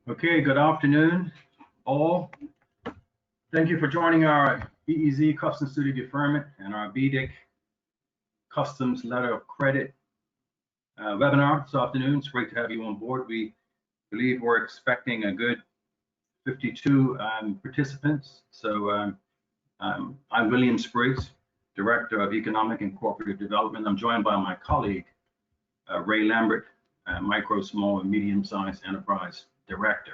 Okay, good afternoon, all. Thank you for joining our EEZ Customs Duty Deferment and our BEDC Customs Letter of Credit webinar this afternoon. It's great to have you on board. We believe we're expecting a good 52 participants. So I'm William Spriggs, Director of Economic and Corporate Development. I'm joined by my colleague, Ray Lambert, Micro, Small, and Medium-Sized Enterprise Director.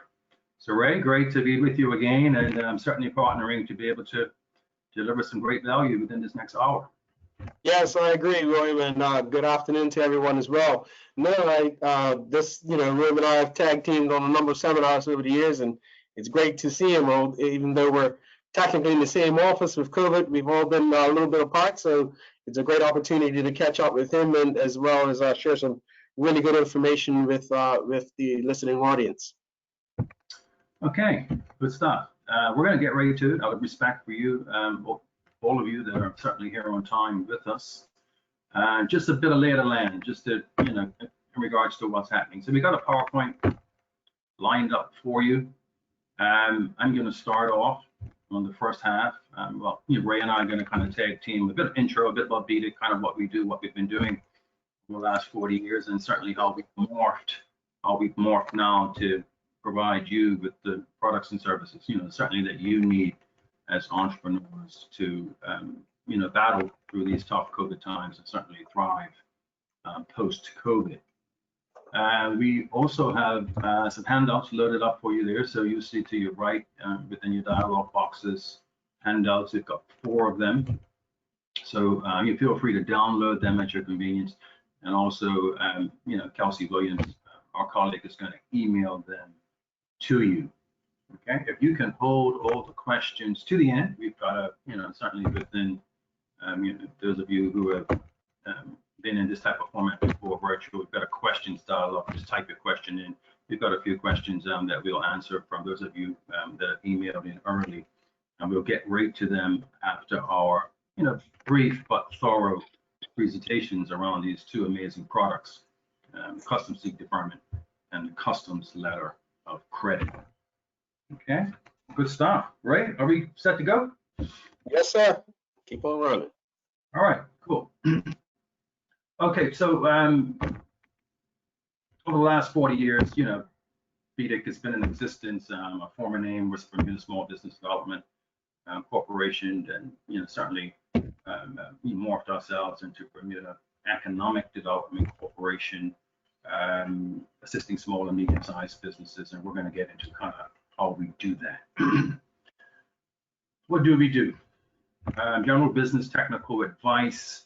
So Ray, great to be with you again, and I'm certainly partnering to be able to deliver some great value within this next hour. Yes, I agree, William, and good afternoon to everyone as well. No, William and I have tag teamed on a number of seminars over the years, and it's great to see him. Even though we're technically in the same office with COVID, we've all been a little bit apart, so it's a great opportunity to catch up with him, and as well as share some really good information with the listening audience. Okay, good stuff. We're going to get right to it out of respect for you, all of you that are certainly here on time with us. Just a bit of lay of the land, just to, in regards to what's happening. So we got a PowerPoint lined up for you. I'm going to start off on the first half. Ray and I are going to kind of tag team a bit of intro, a bit about BEDC, kind of what we do, what we've been doing for the last 40 years, and certainly how we've morphed now to provide you with the products and services, certainly that you need as entrepreneurs to, battle through these tough COVID times and certainly thrive post-COVID. We also have some handouts loaded up for you there. So you see to your right within your dialog boxes, handouts. We've got 4 of them. So you feel free to download them at your convenience. And also, Kelsey Williams, our colleague, is going to email them to you. Okay, if you can hold all the questions to the end, we've got certainly within those of you who have been in this type of format before, virtual, we've got a questions dialogue. Just type your question in. We've got a few questions that we'll answer from those of you that emailed in early, and we'll get right to them after our brief but thorough presentations around these 2 amazing products, Customs Duty Deferment and the Customs Letter of Credit. Okay, good stuff. Ray, are we set to go? Yes, sir. Keep on running. All right, cool. Okay, so over the last 40 years, BEDC has been in existence. A former name was Bermuda Small Business Development Corporation, and certainly we morphed ourselves into Bermuda Economic Development Corporation, assisting small and medium-sized businesses, and we're going to get into kind of how we do that. What do we do? General business technical advice.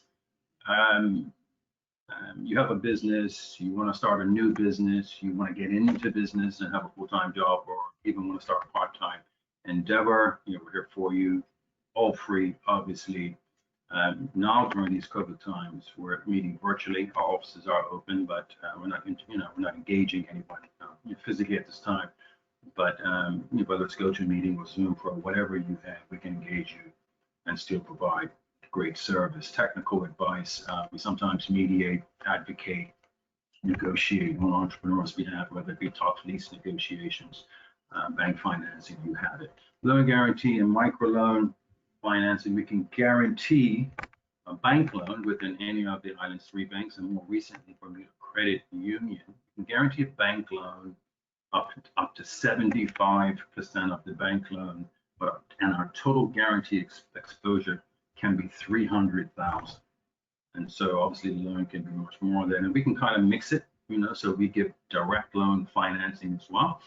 You have a business, you want to start a new business, you want to get into business and have a full-time job, or even want to start a part-time endeavor, we're here for you, all free, obviously. Now during these COVID times, we're meeting virtually. Our offices are open, but we're not engaging anyone physically at this time. But whether it's GoToMeeting or Zoom for whatever you have, we can engage you and still provide great service, technical advice. We sometimes mediate, advocate, negotiate on entrepreneurs' behalf, whether it be top lease negotiations, bank financing, you have it. Loan guarantee and microloan financing. We can guarantee a bank loan within any of the island's 3 banks, and more recently Bermuda Credit Union. We can guarantee a bank loan up to 75% of the bank loan, and our total guarantee exposure can be $300,000. And so obviously the loan can be much more than, and we can kind of mix it, so we give direct loan financing as well.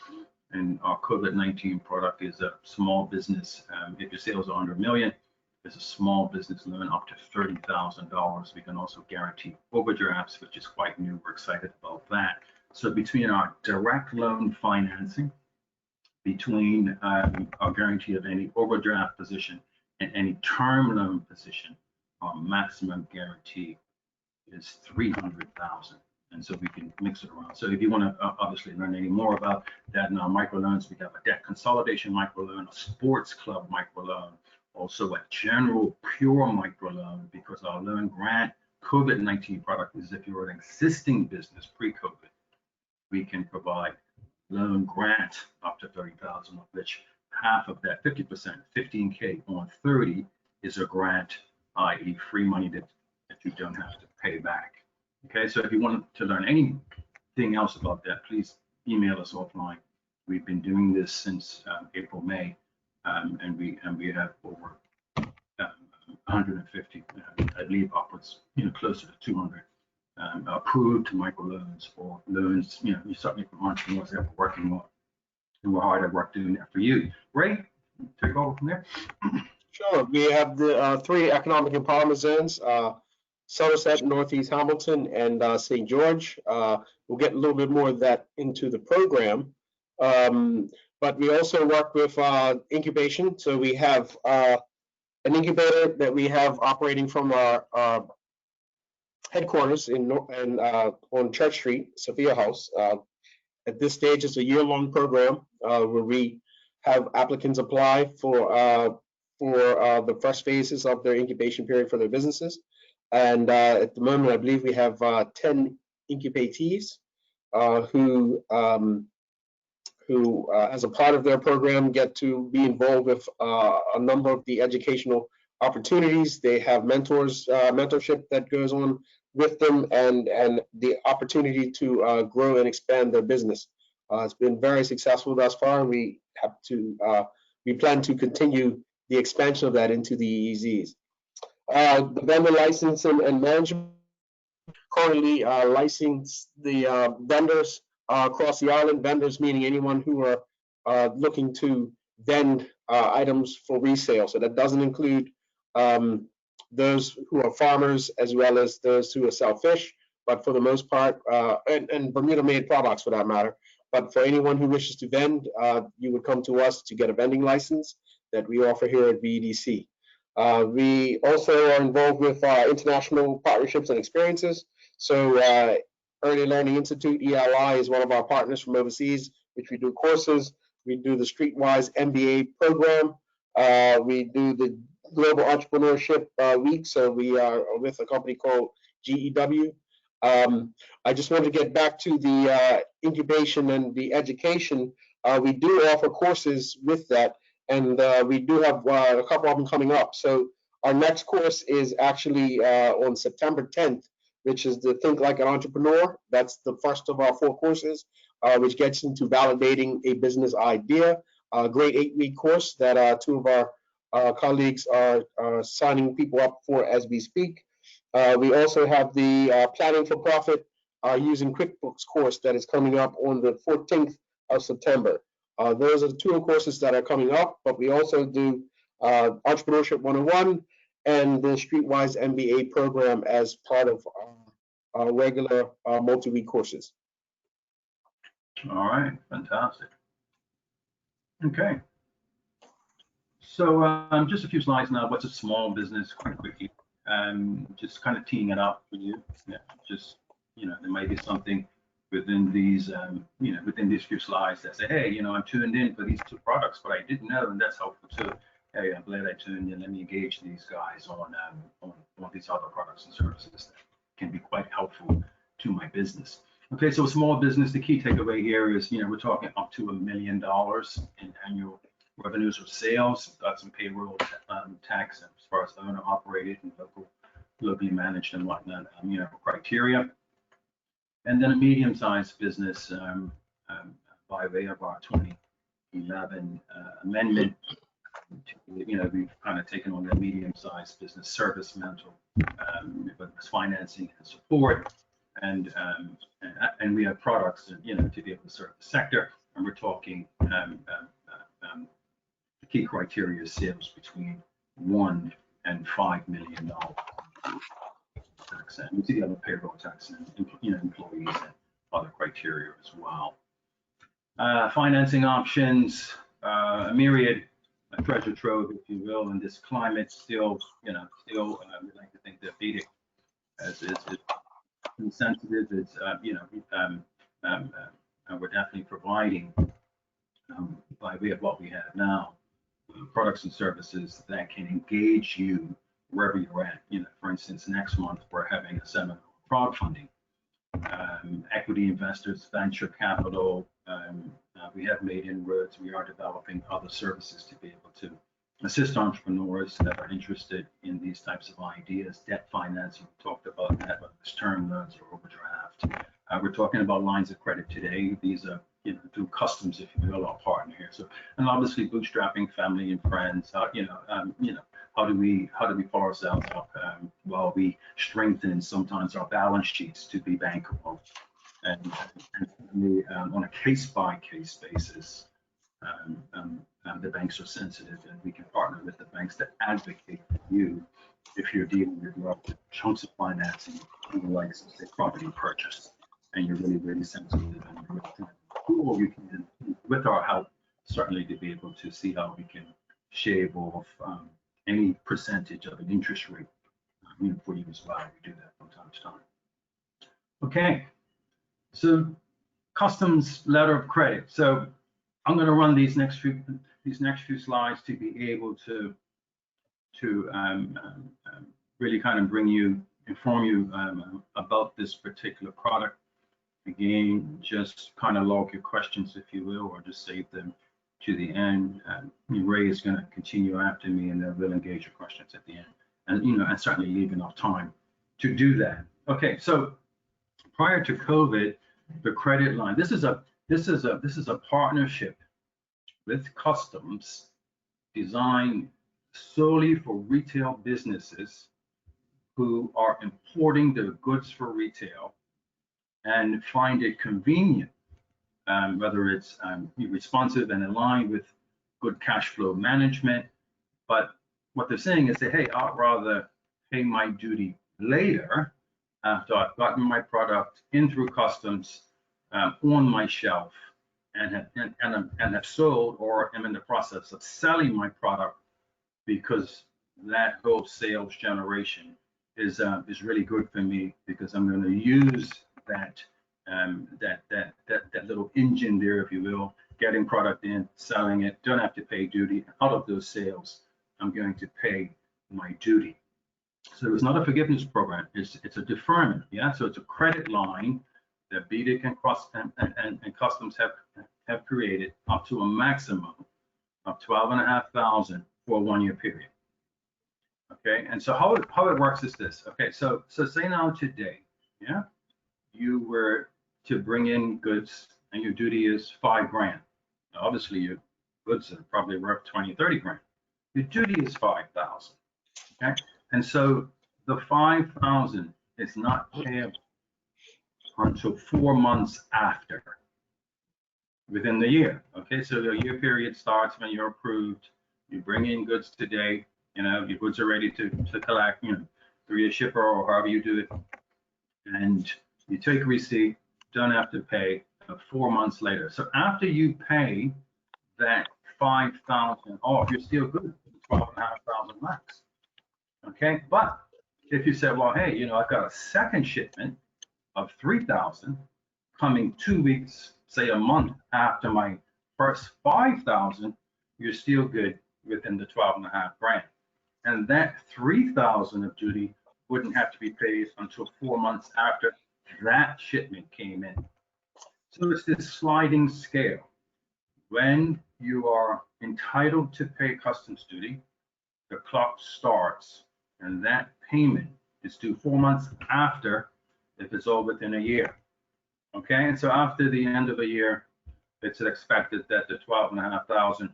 And our COVID-19 product is a small business. If your sales are under $1 million, it's a small business loan up to $30,000. We can also guarantee overdrafts, which is quite new. We're excited about that. So between our direct loan financing, between our guarantee of any overdraft position and any term loan position, our maximum guarantee is $300,000. And so we can mix it around. So if you want to obviously learn any more about that in our microloans, we have a debt consolidation microloan, a sports club microloan, also a general pure microloan, because our loan grant COVID-19 product is if you're an existing business pre-COVID, we can provide loan grant up to 30,000, of which half of that, 50%, 15K on 30 is a grant, i.e. free money that you don't have to pay back. Okay, so if you want to learn anything else about that, please email us offline. We've been doing this since April, May, and we have over 150, I believe upwards, closer to 200 approved microloans or loans, you certainly for entrepreneurs that we're working on, and we're hard at work doing that for you. Ray, take over from there. Sure. We have the 3 economic empowerment zones, Somerset, Northeast Hamilton, and St. George. We'll get a little bit more of that into the program. But we also work with incubation. So we have an incubator that we have operating from our headquarters on Church Street, Sophia House. At this stage, it's a year-long program where we have applicants apply for the first phases of their incubation period for their businesses. And at the moment, I believe we have 10 incubatees who, as a part of their program, get to be involved with a number of the educational opportunities. They have mentorship that goes on with them, and the opportunity to grow and expand their business. It's been very successful thus far. We plan to continue the expansion of that into the EEZs. The vendor license and management currently license the vendors across the island. Vendors meaning anyone who are looking to vend items for resale. So that doesn't include those who are farmers as well as those who sell fish, but for the most part, and Bermuda-made products for that matter. But for anyone who wishes to vend, you would come to us to get a vending license that we offer here at BEDC. We also are involved with international partnerships and experiences. So Early Learning Institute, ELI, is one of our partners from overseas, which we do courses. We do the Streetwise MBA program. We do the Global Entrepreneurship Week. So we are with a company called GEW. I just want to get back to the incubation and the education. We do offer courses with that, and we do have a couple of them coming up. So our next course is actually on September 10th, which is the Think Like an Entrepreneur. That's the first of our 4 courses, which gets into validating a business idea. A great 8-week course that 2 of our colleagues are signing people up for as we speak. We also have the Planning for Profit using QuickBooks course that is coming up on the 14th of September. Those are the 2 courses that are coming up, but we also do Entrepreneurship 101 and the Streetwise MBA program as part of our regular multi-week courses. All right, fantastic. Okay. So just a few slides now. What's a small business, quite quickly? Just kind of teeing it up for you. Yeah, just, there might be something within these, within these few slides that say, hey, I'm tuned in for these 2 products, but I didn't know, and that's helpful too. Hey, I'm glad I tuned in. Let me engage these guys on these other products and services that can be quite helpful to my business. Okay, so a small business, the key takeaway here is, we're talking up to $1 million in annual revenues or sales. Got some payroll tax as far as owner operated and locally managed and whatnot, criteria. And then a medium-sized business by way of our 2011 amendment. We've kind of taken on the medium-sized business service mental, whether it's financing and support, and we have products, to be able to serve the sector. And we're talking the key criteria is sales between $1 and $5 million. Tax, and we see the other payroll tax and employees and other criteria as well. Financing options, a myriad, a treasure trove, if you will, in this climate. Still, we like to think that BEDC is insensitive. It's and we're definitely providing by way of what we have now, products and services that can engage you wherever you're at. For instance, next month we're having a seminar on crowdfunding, equity investors, venture capital, We have made inroads. We are developing other services to be able to assist entrepreneurs that are interested in these types of ideas. Debt financing, we talked about that, whether it's term loans or overdraft. We're talking about lines of credit today. These are, through Customs, if you will, our partner here. So, and obviously bootstrapping family and friends. How do we pull ourselves up while we strengthen sometimes our balance sheets to be bankable, and on a case-by-case basis. The banks are sensitive, and we can partner with the banks to advocate for you if you're dealing with chunks of financing, like say property purchase, and you're really sensitive, and you're really trying to do all you can with our help, certainly to be able to see how we can shave off any percentage of an interest rate for you as well. We do that from time to time. Okay, so Customs letter of credit. So I'm going to run these next few slides to be able to really kind of inform you about this particular product. Again, just kind of log your questions, if you will, or just save them to the end. Ray is going to continue after me, and then we'll engage your questions at the end, and certainly leave enough time to do that. Okay, so prior to COVID, the credit line. This is a partnership with Customs designed solely for retail businesses who are importing their goods for retail and find it convenient, whether it's responsive and in line with good cash flow management. But what they're saying is, hey, I'd rather pay my duty later after I've gotten my product in through Customs on my shelf and have sold, or am in the process of selling my product, because that whole sales generation is really good for me, because I'm going to use that little engine there, if you will, getting product in, selling it, don't have to pay duty. Out of those sales, I'm going to pay my duty. So it's not a forgiveness program, it's a deferment, yeah? So it's a credit line that BEDC and Customs have created up to a maximum of $12,500 for a 1-year period. Okay, and so how it works is this. Okay, so say now today, yeah, you were to bring in goods and your duty is $5 grand. Now, obviously your goods are probably worth 20, 30 grand. Your duty is 5,000. Okay, and so the 5,000 is not payable until 4 months after, within the year. Okay, so the year period starts when you're approved. You bring in goods today, your goods are ready to collect, through your shipper or however you do it, and you take a receipt, don't have to pay 4 months later. So after you pay that 5,000 off, you're still good, 12,500 max. Okay, but if you say, well, hey, I've got a second shipment of 3,000 coming 2 weeks, say a month after my first 5,000, you're still good within the 12.5 grand. And that 3,000 of duty wouldn't have to be paid until 4 months after that shipment came in. So it's this sliding scale. When you are entitled to pay customs duty, the clock starts, and that payment is due 4 months after, if it's all within a year. Okay, and so after the end of a year, it's expected that the 12,500,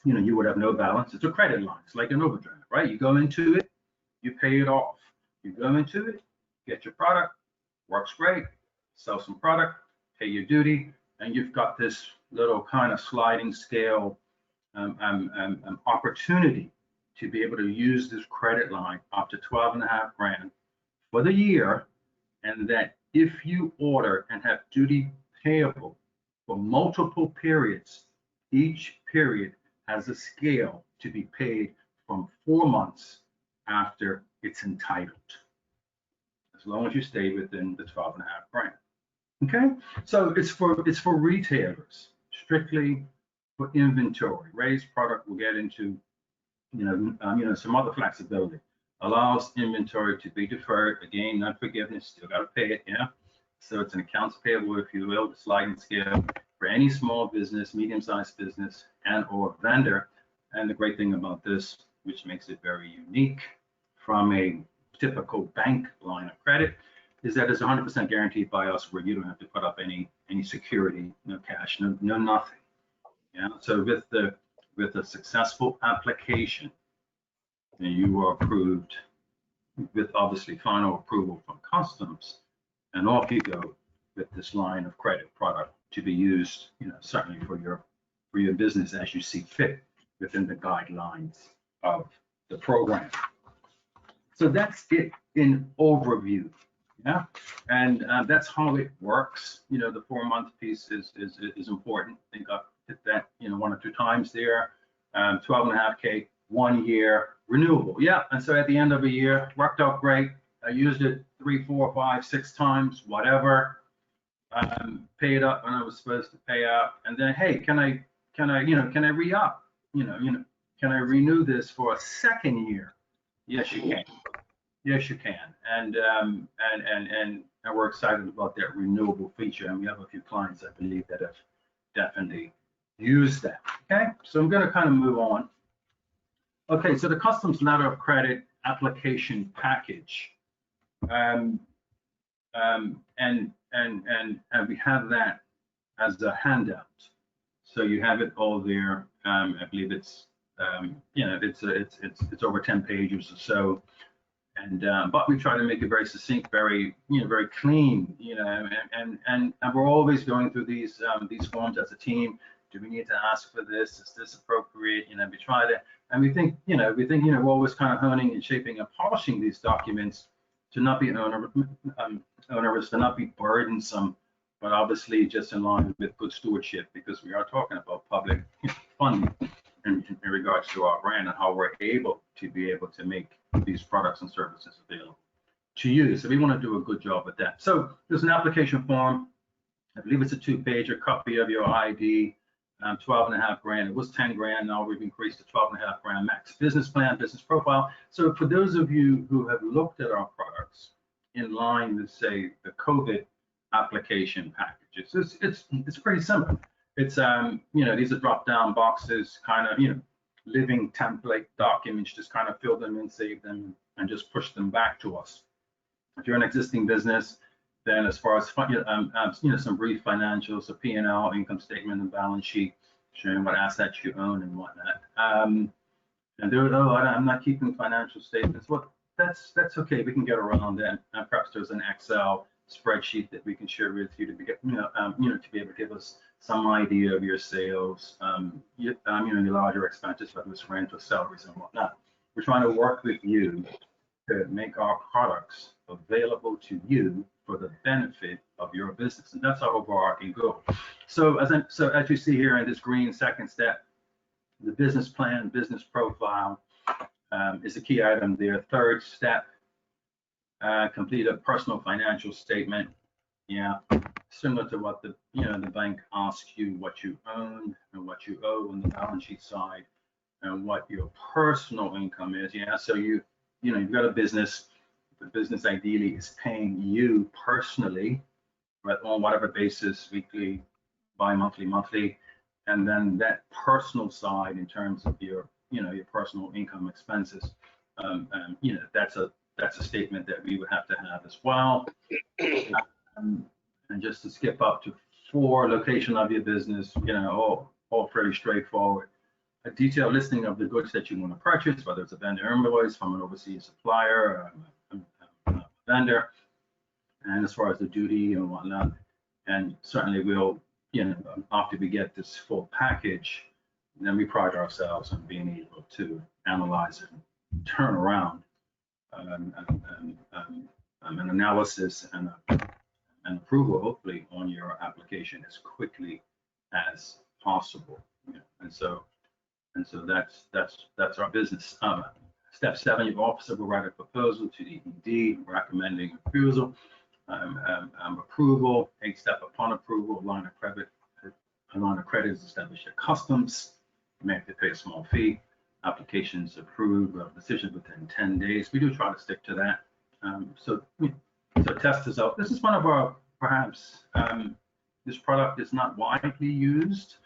you would have no balance. It's a credit line. It's like an overdraft, right? You go into it, you pay it off. You go into it, get your product, works great, sell some product, pay your duty, and you've got this little kind of sliding scale opportunity to be able to use this credit line up to 12.5 grand for the year, and that if you order and have duty payable for multiple periods, each period has a scale to be paid from 4 months after it's entitled, as long as you stay within the 12.5 grand. Okay, so it's for retailers, strictly for inventory. Raised product will get into some other flexibility. Allows inventory to be deferred. Again, not forgiveness, still got to pay it, yeah. So it's an accounts payable, if you will, the sliding scale. for any small business, medium-sized business, and or vendor. And the great thing about this, which makes it very unique from a typical bank line of credit, is that it's 100% guaranteed by us, where you don't have to put up any security, no cash, no nothing. Yeah. So with a successful application, and you are approved with obviously final approval from customs, and off you go with this line of credit product to be used, certainly for your business as you see fit within the guidelines of the program. So that's it in overview. Yeah, and that's how it works. The 4-month piece is important. I think I've hit that 1 or 2 times there. 12.5K, 1 year renewable. Yeah, and so at the end of a year, worked out great. I used it 3, 4, 5, 6 times, whatever. Paid up when I was supposed to pay up, and then hey, can I re-up? Can I renew this for a 2nd year? Yes, you can. Yes, you can. And we're excited about that renewable feature, and we have a few clients, I believe, that have definitely used that. Okay, so I'm going to kind of move on. Okay, so the customs letter of credit application package, and we have that as a handout. So you have it all there. I believe it's it's over 10 pages or so. And but we try to make it very succinct, very very clean, and we're always going through these forms as a team. Do we need to ask for this? Is this appropriate? We try to, and we think we're always kind of honing and shaping and polishing these documents to not be onerous, to not be burdensome, but obviously just in line with good stewardship, because we are talking about public funding in regards to our brand and how we're able to make these products and services available to you. So we want to do a good job with that. So there's an application form. I believe it's a 2-pager, copy of your ID, 12.5 grand. It was 10 grand. Now we've increased to 12.5 grand max. Business plan, business profile. So for those of you who have looked at our products in line with, say, the COVID application packages, it's pretty simple. It's these are drop-down boxes, kind of living template documents. Just kind of fill them in, save them, and just push them back to us. If you're an existing business, then as far as some brief financials, a P&L, income statement, and balance sheet, showing what assets you own and whatnot. And I'm not keeping financial statements. Well, that's okay. We can get around that. And perhaps there's an Excel spreadsheet that we can share with you to be to be able to give us some idea of your sales, your larger expenses, whether it's rent or salaries and whatnot. We're trying to work with you to make our products available to you for the benefit of your business, and that's our overarching goal. So as you see here in this green second step, the business plan, business profile is a key item there. Third step, complete a personal financial statement. Yeah, similar to what the bank asks you, what you own and what you owe on the balance sheet side, and what your personal income is. Yeah, so you've got a business. The business ideally is paying you personally, but on whatever basis, weekly, bi-monthly, monthly, and then that personal side in terms of your personal income expenses. That's a statement that we would have to have as well. And just to skip up to 4, location of your business, all pretty straightforward. A detailed listing of the goods that you want to purchase, whether it's a vendor invoice from an overseas supplier, a vendor, and as far as the duty and whatnot. And certainly we'll, after we get this full package, then we pride ourselves on being able to analyze it and turn around an analysis and an approval, hopefully, on your application as quickly as possible. And so that's our business. Step 7, your officer will write a proposal to the EED recommending approval. 8th step, upon approval, a line of credit is established at customs. You may have to pay a small fee. Applications approved, decision within 10 days. We do try to stick to that. So test us out. This is one of our perhaps This product is not widely used.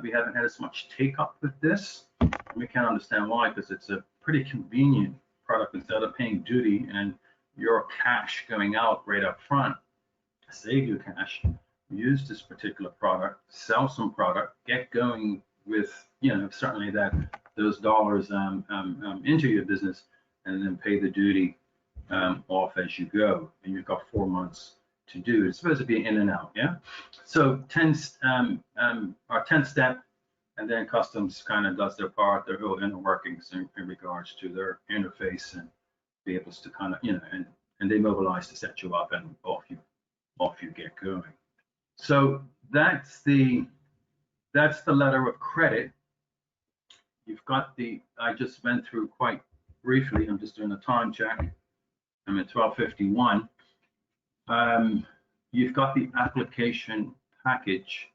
We haven't had as much take up with this. We can't understand why, because it's a pretty convenient product. Instead of paying duty and your cash going out right up front, save you cash, use this particular product, sell some product, get going with, certainly those dollars into your business, and then pay the duty off as you go. And you've got 4 months to do. It's supposed to be in and out, yeah? So our 10th step, and then customs kind of does their part, their whole inner workings in regards to their interface, and be able to kind of, and they mobilize to set you up, and off you get going. So that's the letter of credit. You've got I just went through quite briefly, I'm just doing a time check. I'm at 12:51. You've got the application package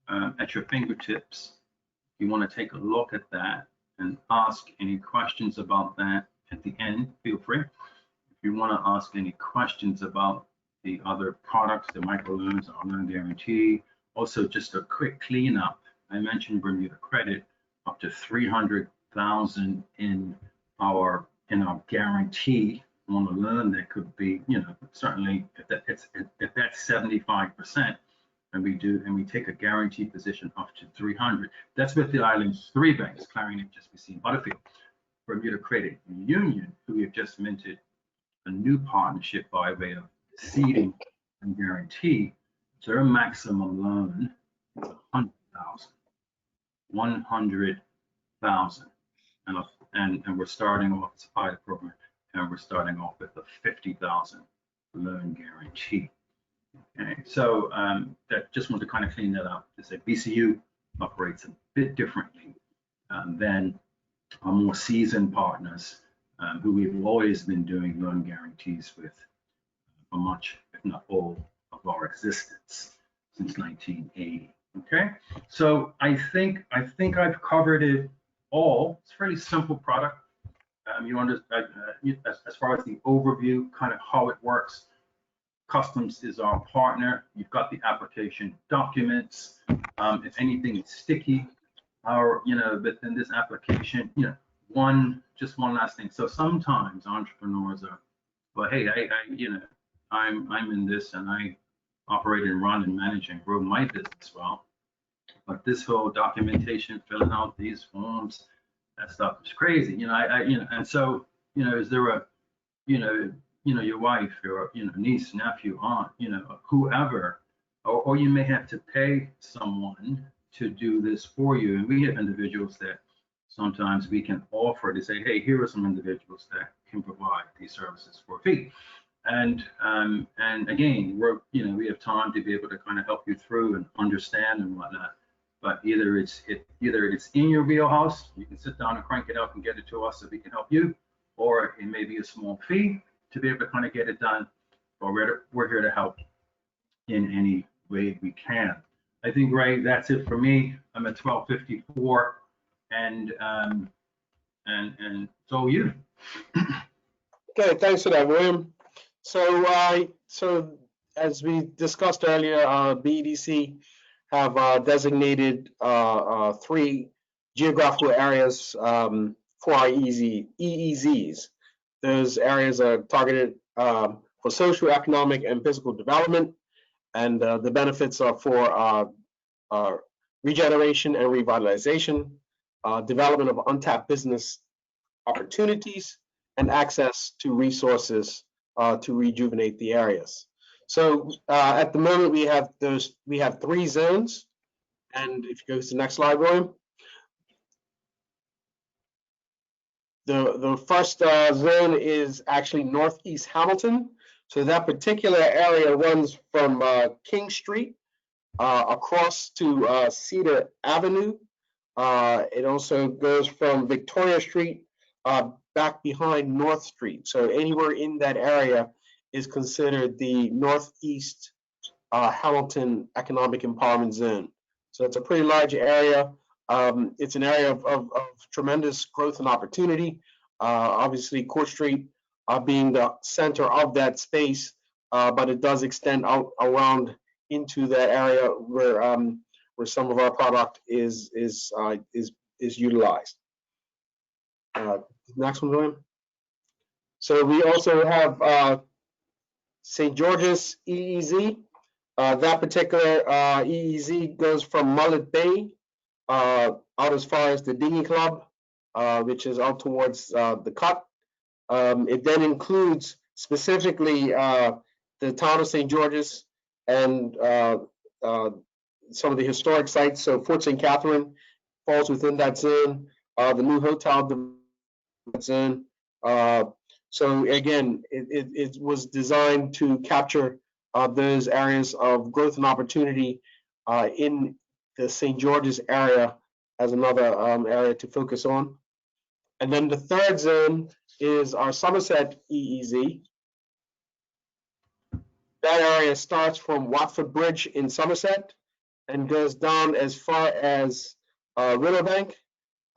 at your fingertips. You want to take a look at that and ask any questions about that at the end, feel free. If you want to ask any questions about the other products, the microloans, our loan guarantee, also just a quick cleanup. I mentioned Bermuda credit, up to 300,000 in our guarantee on a loan. That could be, certainly if that's 75%, and we take a guarantee position up to 300. That's with the island's 3 banks: Clarion, HSBC, Butterfield. Bermuda Credit Union, who we have just minted a new partnership by way of seeding and guarantee. Their maximum loan is 100,000. 100,000, and we're starting off, it's a pilot program, and we're starting off with a 50,000 loan guarantee. Okay, so that just want to kind of clean that up to say BCU operates a bit differently than our more seasoned partners who we've always been doing loan guarantees with for much, if not all, of our existence since 1980. Okay, so I think I've covered it all. It's a fairly simple product. You understand as far as the overview, kind of how it works. Customs is our partner. You've got the application documents. If anything is sticky, within this application, one last thing. So sometimes entrepreneurs are, well, hey, I'm in this, and I operate and run and manage and grow my business well. But this whole documentation, filling out these forms, that stuff is crazy. And so, is there a, your wife, your, niece, nephew, aunt, whoever, or you may have to pay someone to do this for you. And we have individuals that sometimes we can offer to say, hey, here are some individuals that can provide these services for a fee. And again, we have time to be able to kind of help you through and understand and whatnot. But either it's in your wheelhouse, you can sit down and crank it up and get it to us so we can help you, or it may be a small fee to be able to kind of get it done. But we're here to help in any way we can. I think, Ray, that's it for me. I'm at 12:54, and so you. Okay, thanks for that, William. So as we discussed earlier, BEDC have designated 3 geographical areas for our EEZs. Those areas are targeted for social, economic, and physical development, and the benefits are for regeneration and revitalization, development of untapped business opportunities, and access to resources to rejuvenate the areas. So at the moment we have 3 zones, and if you go to the next slide, William. The first zone is actually Northeast Hamilton. So that particular area runs from King Street across to Cedar Avenue. It also goes from Victoria Street back behind North Street. So anywhere in that area is considered the Northeast Hamilton Economic Empowerment Zone. So it's a pretty large area. It's an area of tremendous growth and opportunity. Obviously, Court Street being the center of that space, but it does extend out around into that area where some of our product is utilized. Next one, William. So we also have St. George's EEZ. That particular EEZ goes from Mullet Bay out as far as the Dinghy Club, which is out towards the Cut. It then includes specifically the town of St. George's and some of the historic sites. So Fort St. Catherine falls within that zone. The new hotel zone. So again, it was designed to capture those areas of growth and opportunity in the St. George's area as another area to focus on. And then the third zone is our Somerset EEZ. That area starts from Watford Bridge in Somerset and goes down as far as Riverbank.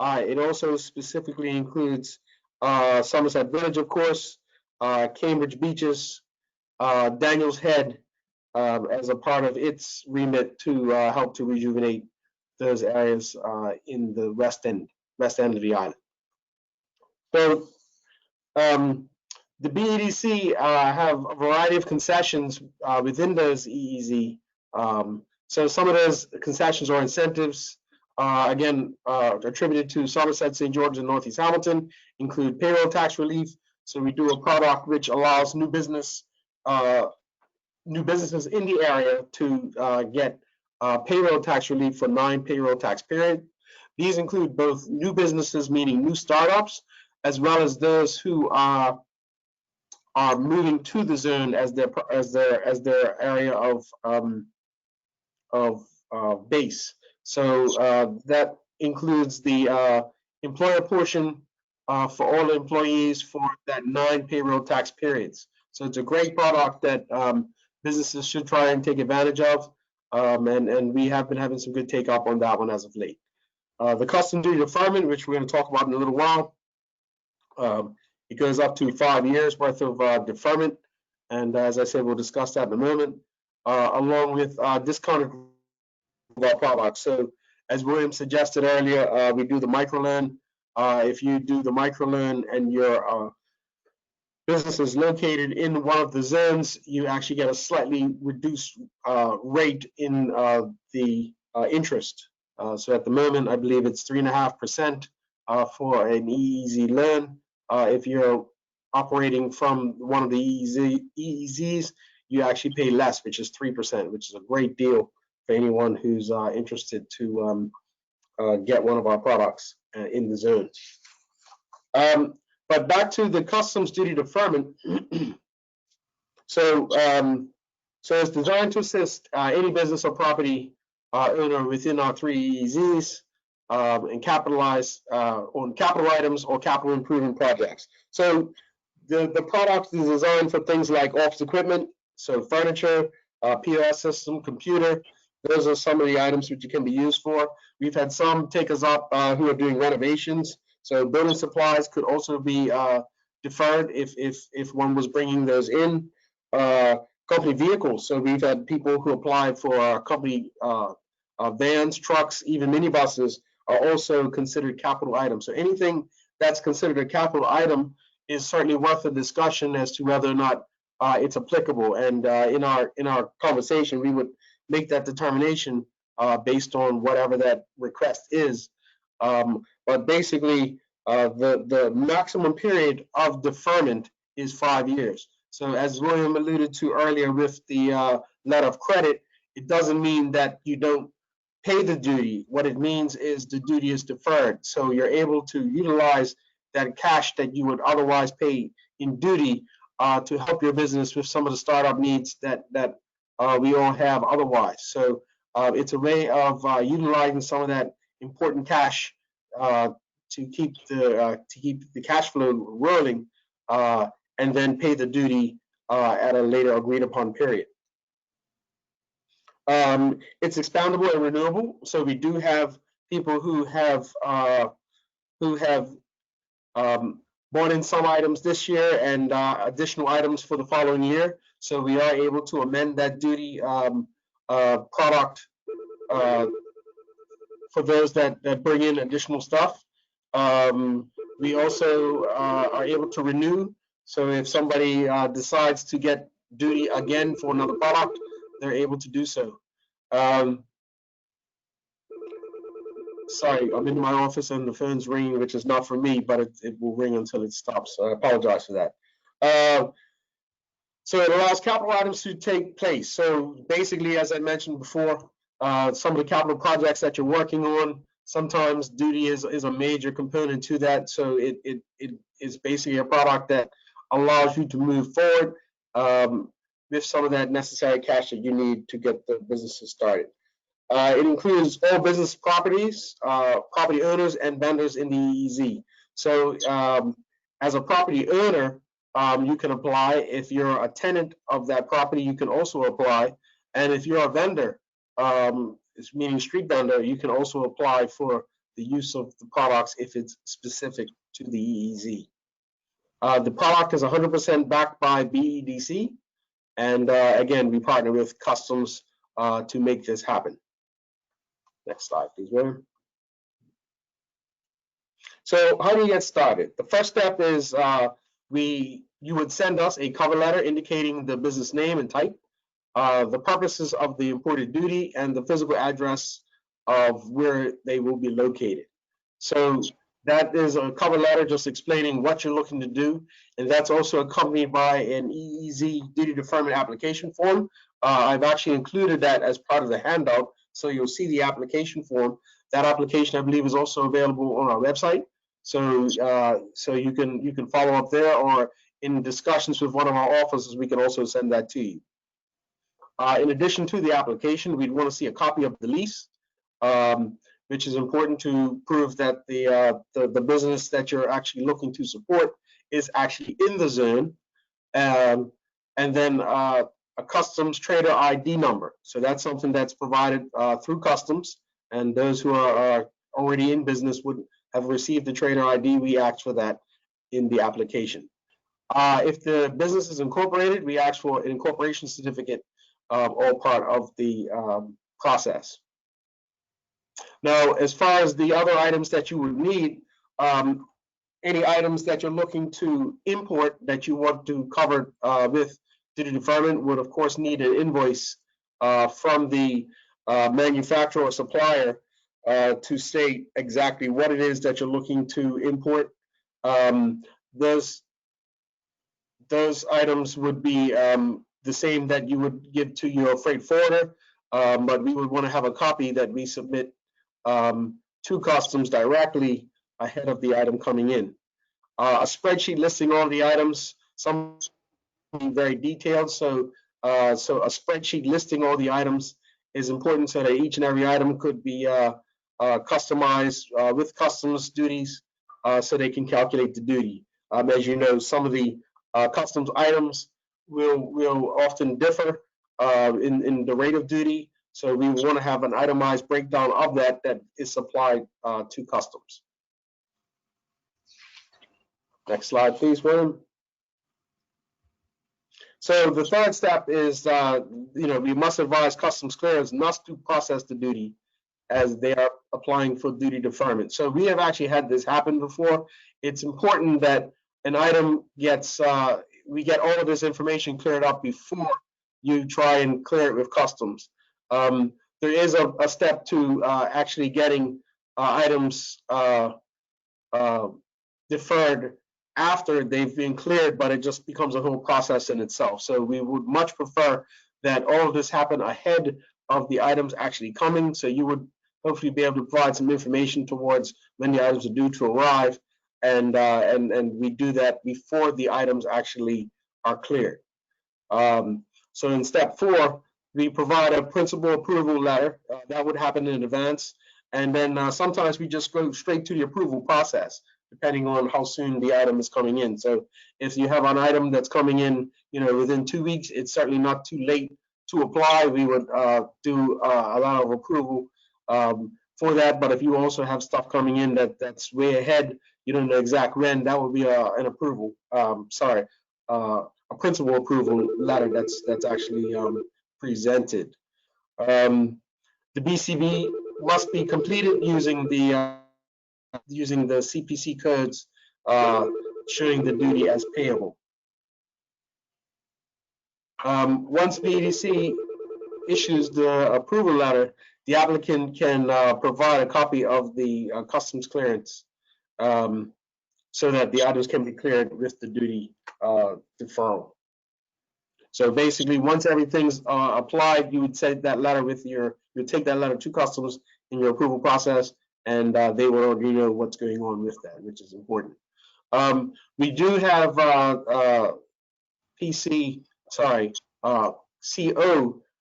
It also specifically includes Somerset Village, of course, Cambridge Beaches, Daniels Head, as a part of its remit to help to rejuvenate those areas in the west end of the island. So the BEDC have a variety of concessions within those EEZ. So some of those concessions or incentives, again, attributed to Somerset, St. George, and Northeast Hamilton, include payroll tax relief. So we do a product which allows new businesses in the area to get payroll tax relief for 9 payroll tax period. These include both new businesses, meaning new startups, as well as those who are moving to the zone as their area of base. So that includes the employer portion for all employees for that 9 payroll tax periods. So it's a great product that businesses should try and take advantage of, and we have been having some good take up on that one as of late. The custom duty deferment, which we're going to talk about in a little while, it goes up to 5 years worth of deferment, and as I said, we'll discuss that in a moment, along with discounted of our products. So as William suggested earlier, we do the microloan. If you do the microloan and your business is located in one of the zones, you actually get a slightly reduced rate in the interest. So at the moment, I believe it's 3.5% for an EEZ loan. If you're operating from one of the EEZs, you actually pay less, which is 3%, which is a great deal for anyone who's interested to get one of our products in the zone. But back to the customs duty deferment. So it's designed to assist any business or property owner within our 3 EEZs and capitalize on capital items or capital improvement projects. So the product is designed for things like office equipment, so furniture, POS system, computer. Those are some of the items which it can be used for. We've had some take us up who are doing renovations. So building supplies could also be deferred if one was bringing those in. Company vehicles. So we've had people who applied for company vans, trucks, even minibuses are also considered capital items. So anything that's considered a capital item is certainly worth a discussion as to whether or not it's applicable. And in our conversation, we would make that determination based on whatever that request is. But basically, the maximum period of deferment is 5 years. So as William alluded to earlier with the letter of credit, it doesn't mean that you don't pay the duty. What it means is the duty is deferred. So you're able to utilize that cash that you would otherwise pay in duty to help your business with some of the startup needs that we all have otherwise. So it's a way of utilizing some of that important cash to keep the cash flow rolling, and then pay the duty at a later agreed upon period. It's expandable and renewable. So we do have people who have bought in some items this year and additional items for the following year. So we are able to amend that duty product for those that bring in additional stuff. We also are able to renew. So if somebody decides to get duty again for another product, they're able to do so. Sorry, I'm in my office and the phone's ringing, which is not for me, but it will ring until it stops. So I apologize for that. So it allows capital items to take place. So basically, as I mentioned before, some of the capital projects that you're working on, sometimes duty is a major component to that. So it is basically a product that allows you to move forward with some of that necessary cash that you need to get the businesses started. It includes all business properties, property owners, and vendors in the EEZ. So as a property owner, you can apply. If you're a tenant of that property, you can also apply. And if you're a vendor, meaning street vendor, you can also apply for the use of the products if it's specific to the EEZ. The product is 100% backed by BEDC. And again, we partner with Customs to make this happen. Next slide, please, William. So how do you get started? The first step is you would send us a cover letter indicating the business name and type, the purposes of the imported duty, and the physical address of where they will be located. So that is a cover letter just explaining what you're looking to do, and that's also accompanied by an EEZ duty deferment application form. I've actually included that as part of the handout, so you'll see the application form. That application, I believe, is also available on our website. So so you can follow up there, or in discussions with one of our officers, we can also send that to you. In addition to the application, we'd want to see a copy of the lease, which is important to prove that the business that you're actually looking to support is actually in the zone, and then a customs trader ID number. So that's something that's provided through customs, and those who are already in business would have received the trader ID. We ask for that in the application. If the business is incorporated, we ask for an incorporation certificate, all part of the process. Now, as far as the other items that you would need, any items that you're looking to import that you want to cover with duty deferment would, of course, need an invoice from the manufacturer or supplier to state exactly what it is that you're looking to import. Those items would be the same that you would give to your freight forwarder, but we would want to have a copy that we submit to customs directly ahead of the item coming in. A spreadsheet listing all the items, some very detailed, so a spreadsheet listing all the items is important so that each and every item could be customized with customs duties so they can calculate the duty. As you know, some of the customs items will often differ in the rate of duty, so we want to have an itemized breakdown of that is supplied to customs. Next slide, please, William. So the third step is, we must advise customs clearance not to process the duty as they are applying for duty deferment. So we have actually had this happen before. It's important that an item gets, we get all of this information cleared up before you try and clear it with customs. There is a step to actually getting items deferred after they've been cleared, but it just becomes a whole process in itself. So we would much prefer that all of this happen ahead of the items actually coming. So you would hopefully be able to provide some information towards when the items are due to arrive, and we do that before the items actually are cleared. So in step 4, we provide a principal approval letter. That would happen in advance, and then sometimes we just go straight to the approval process, depending on how soon the item is coming in. So if you have an item that's coming in, within 2 weeks, it's certainly not too late to apply. We would do a lot of approval for that. But if you also have stuff coming in that's way ahead, you don't know exact when, that would be an approval. A principal approval letter that's actually presented. The BCB must be completed using the CPC codes showing the duty as payable. Once BEDC issues the approval letter, the applicant can provide a copy of the customs clearance so that the items can be cleared with the duty deferral. So basically, once everything's applied, you would take that letter to customs in your approval process, and they will already know what's going on with that, which is important. We do have CO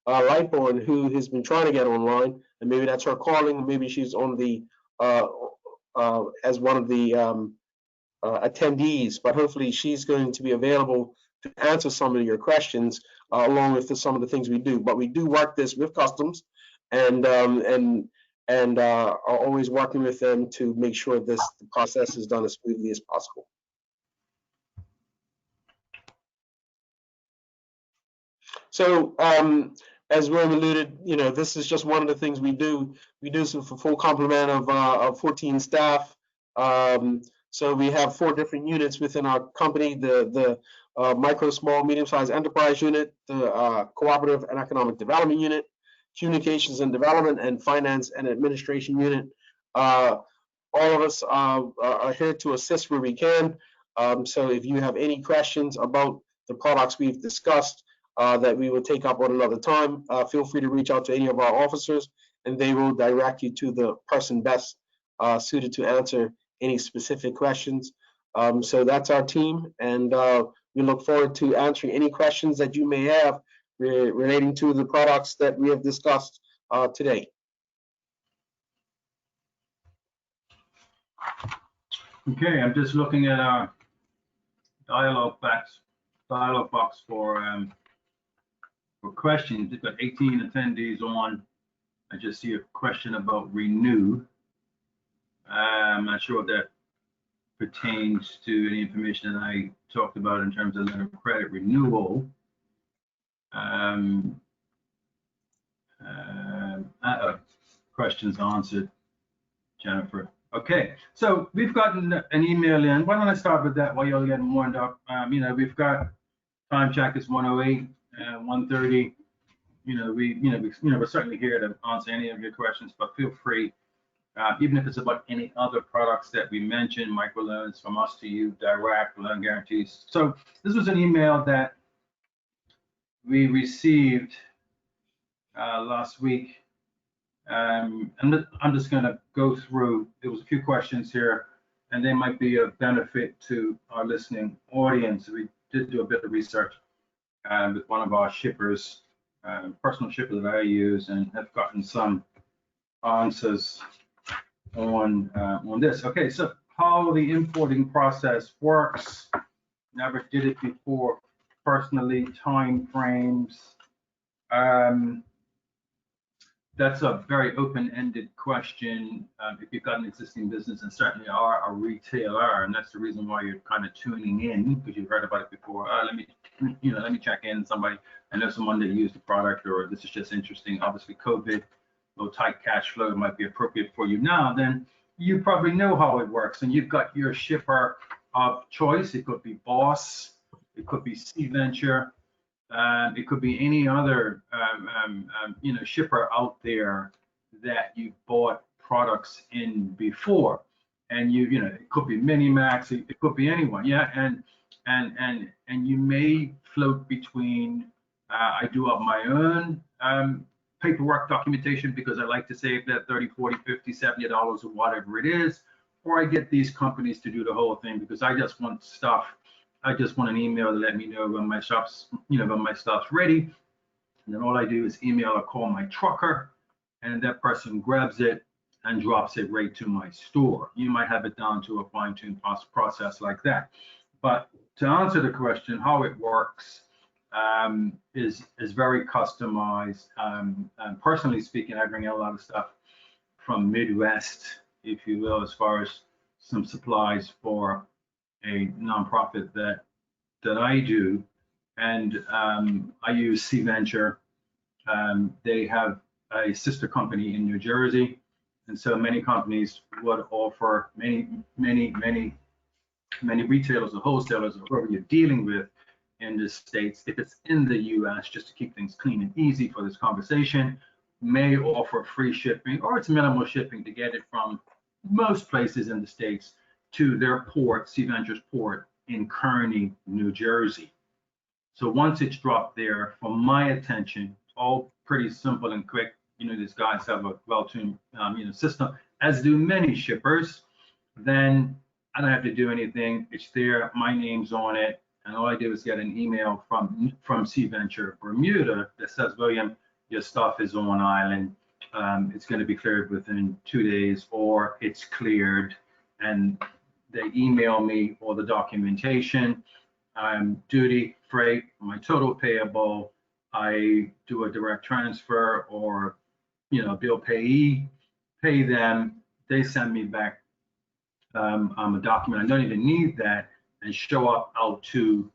Lightborn, who has been trying to get online, and maybe that's her calling, maybe she's on the as one of the attendees, but hopefully she's going to be available to answer some of your questions along with some of the things we do. But we do work this with customs, and are always working with them to make sure the process is done as smoothly as possible. So as William alluded, this is just one of the things we do. We do this with a full complement of 14 staff. So we have 4 different units within our company: the micro, small, medium-sized enterprise unit, the cooperative and economic development unit, communications and development, and finance and administration unit. All of us are here to assist where we can. So if you have any questions about the products we've discussed that we will take up on another time, feel free to reach out to any of our officers, and they will direct you to the person best suited to answer any specific questions. So that's our team, and we look forward to answering any questions that you may have relating to the products that we have discussed today. Okay, I'm just looking at our dialogue box for questions. We've got 18 attendees on. I just see a question about renew. I'm not sure if that pertains to any information that I talked about in terms of letter of credit renewal. Questions answered, Jennifer. Okay, so we've gotten an email in. Why don't I start with that while you're getting warmed up? We've got time check is 1:08, 1:30. We're certainly here to answer any of your questions, but feel free, even if it's about any other products that we mentioned, microloans from us to you, direct loan guarantees. So this was an email that we received last week. And I'm just going to go through. There was a few questions here, and they might be of benefit to our listening audience. We did do a bit of research with one of our shippers, personal shipper that I use, and have gotten some answers on this. Okay, so how the importing process works. Never did it before personally. Time frames. That's a very open-ended question. If you've got an existing business and certainly are a retailer, and that's the reason why you're kind of tuning in, because you've heard about it before. Let me check in. I know someone that used the product, or this is just interesting. Obviously, COVID, low tight cash flow might be appropriate for you now. Then you probably know how it works, and you've got your shipper of choice. It could be Boss, it could be Sea Venture. It could be any other shipper out there that you bought products in before, and it could be Minimax, it could be anyone, yeah, and you may float between. I do have my own paperwork documentation because I like to save that $30, $40, $50, $70 or whatever it is, or I get these companies to do the whole thing because I just want stuff. I just want an email to let me know when my shop's, when my stuff's ready. And then all I do is email or call my trucker, and that person grabs it and drops it right to my store. You might have it down to a fine-tuned process like that. But to answer the question, how it works is very customized. Personally speaking, I bring in a lot of stuff from Midwest, if you will, as far as some supplies for a nonprofit that I do, and I use Sea Venture. They have a sister company in New Jersey. And so many companies would offer many retailers or wholesalers or whoever you're dealing with in the States, if it's in the US, just to keep things clean and easy for this conversation, may offer free shipping or it's minimal shipping to get it from most places in the States to their port, Sea Ventures port in Kearney, New Jersey. So once it's dropped there, for my attention, all pretty simple and quick. You know, these guys have a well-tuned system, as do many shippers. Then I don't have to do anything. It's there. My name's on it, and all I do is get an email from Sea Venture Bermuda that says, William, your stuff is on island. It's going to be cleared within 2 days, or it's cleared, and they email me all the documentation, duty, freight, my total payable. I do a direct transfer or bill payee, pay them. They send me back a document. I don't even need that, and show up out to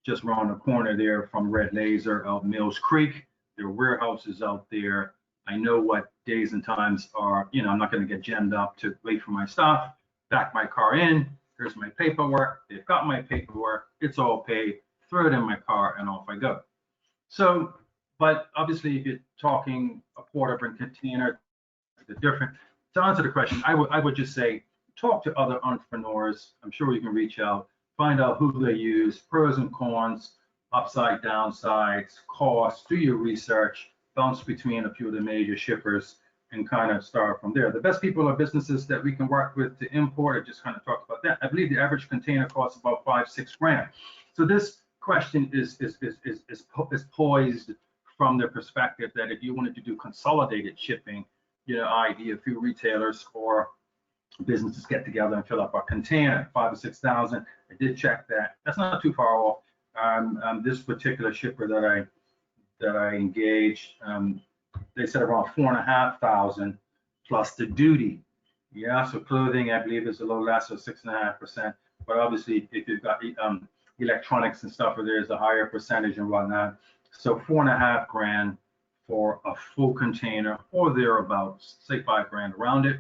just around the corner there from Red Laser out Mills Creek. There are warehouses out there. I know what days and times are. I'm not going to get jammed up to wait for my stuff. Back my car in. Here's my paperwork. They've got my paperwork. It's all paid. Throw it in my car and off I go. So, but obviously, if you're talking a port and container, it's different. To answer the question, I would just say talk to other entrepreneurs. I'm sure you can reach out, find out who they use, pros and cons, upside, downsides, costs. Do your research, bounce between a few of the major shippers, and kind of start from there. The best people are businesses that we can work with to import. I just kind of talked about that. I believe the average container costs about $5-6 grand. So this question is poised from the perspective that if you wanted to do consolidated shipping, i.e. a few retailers or businesses get together and fill up a container, 5,000 or 6,000. I did check that. That's not too far off. This particular shipper that I engaged, they said around 4,500 plus the duty. Yeah, so clothing, I believe, is a little less, so 6.5%. But obviously, if you've got electronics and stuff, there's a higher percentage and whatnot. So 4.5 grand for a full container or thereabouts, say 5 grand around it,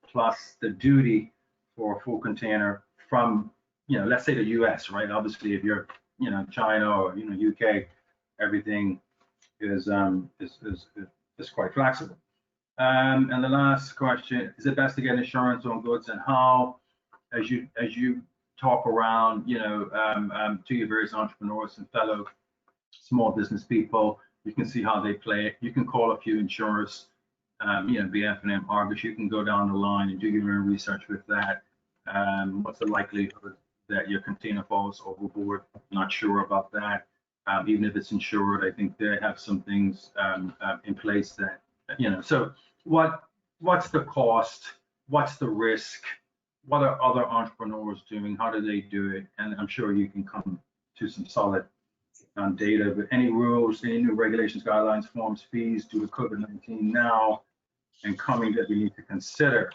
plus the duty for a full container from, let's say the US, right? Obviously, if you're, China or, UK, everything is quite flexible. And the last question, is it best to get insurance on goods, and how, as you talk around, to your various entrepreneurs and fellow small business people, you can see how they play it. You can call a few insurers, BF&M, Argus. You can go down the line and do your own research with that. What's the likelihood that your container falls overboard? Not sure about that. Even if it's insured, I think they have some things in place that, so what's the cost? What's the risk? What are other entrepreneurs doing? How do they do it? And I'm sure you can come to some solid data. But any rules, any new regulations, guidelines, forms, fees due to COVID-19 now and coming that we need to consider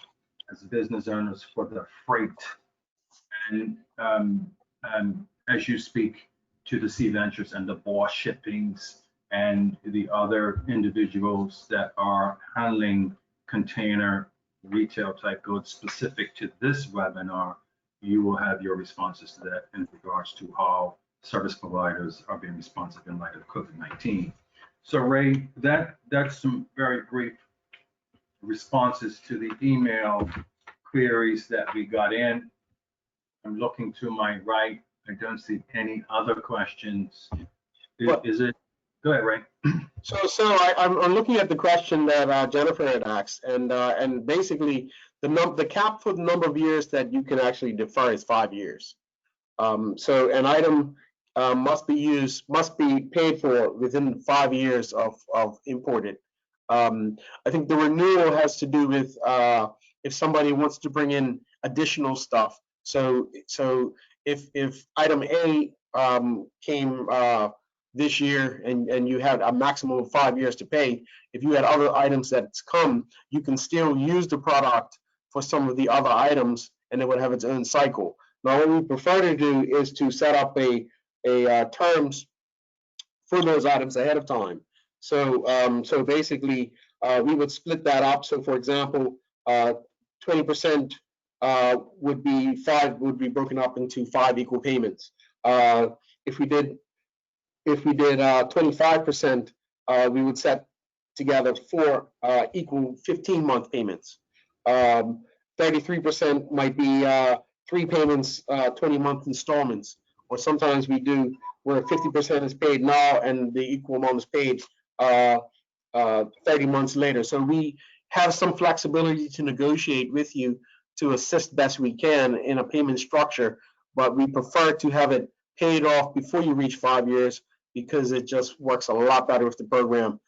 as business owners for the freight? And as you speak to the Sea Ventures and the Boss Shippings and the other individuals that are handling container retail type goods specific to this webinar, you will have your responses to that in regards to how service providers are being responsive in light of COVID-19. So Ray, that's some very brief responses to the email queries that we got in. I'm looking to my right. I don't see any other questions. Is it? Go ahead, Ray. So I'm looking at the question that Jennifer had asked, and basically the cap for the number of years that you can actually defer is 5 years. So an item must be paid for within 5 years of imported. I think the renewal has to do with if somebody wants to bring in additional stuff. So if item A came this year and you had a maximum of 5 years to pay, if you had other items that's come, you can still use the product for some of the other items, and it would have its own cycle. Now, what we prefer to do is to set up a terms for those items ahead of time. So basically, we would split that up. So for example, 20% would be broken up into 5 equal payments. If we did 25%, we would set together 4 equal 15-month payments. 33% might be 3 payments, 20-month installments, or sometimes we do where 50% is paid now and the equal amount is paid 30 months later. So we have some flexibility to negotiate with you to assist best we can in a payment structure, but we prefer to have it paid off before you reach 5 years because it just works a lot better with the program.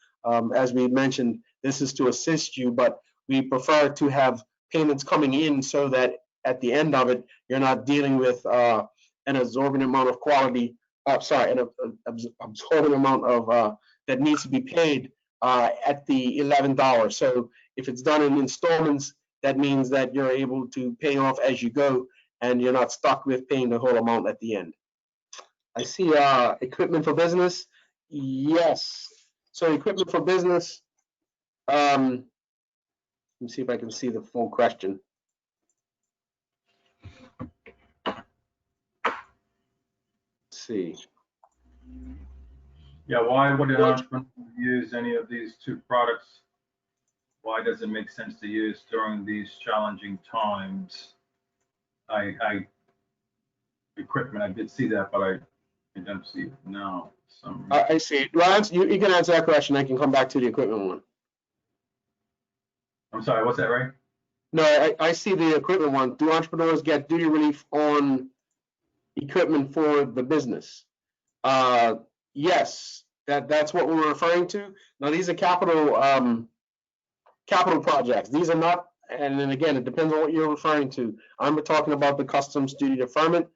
As we mentioned, this is to assist you, but we prefer to have payments coming in so that at the end of it, you're not dealing with an absorbent amount of absorbent amount of that needs to be paid at the 11th hour. So if it's done in installments, that means that you're able to pay off as you go, and you're not stuck with paying the whole amount at the end. I see equipment for business. Yes. So equipment for business. Let me see if I can see the full question. Let's see. Yeah, why would an entrepreneur use any of these 2 products? Why does it make sense to use during these challenging times? Equipment, I did see that, but I don't see it now. I see it. Well, you can answer that question. I can come back to the equipment one. I'm sorry, what's that, Ray? No, I see the equipment one. Do entrepreneurs get duty relief on equipment for the business? Yes, that's what we're referring to. Now, these are capital projects. These are not, and then again, it depends on what you're referring to. I'm talking about the customs duty deferment.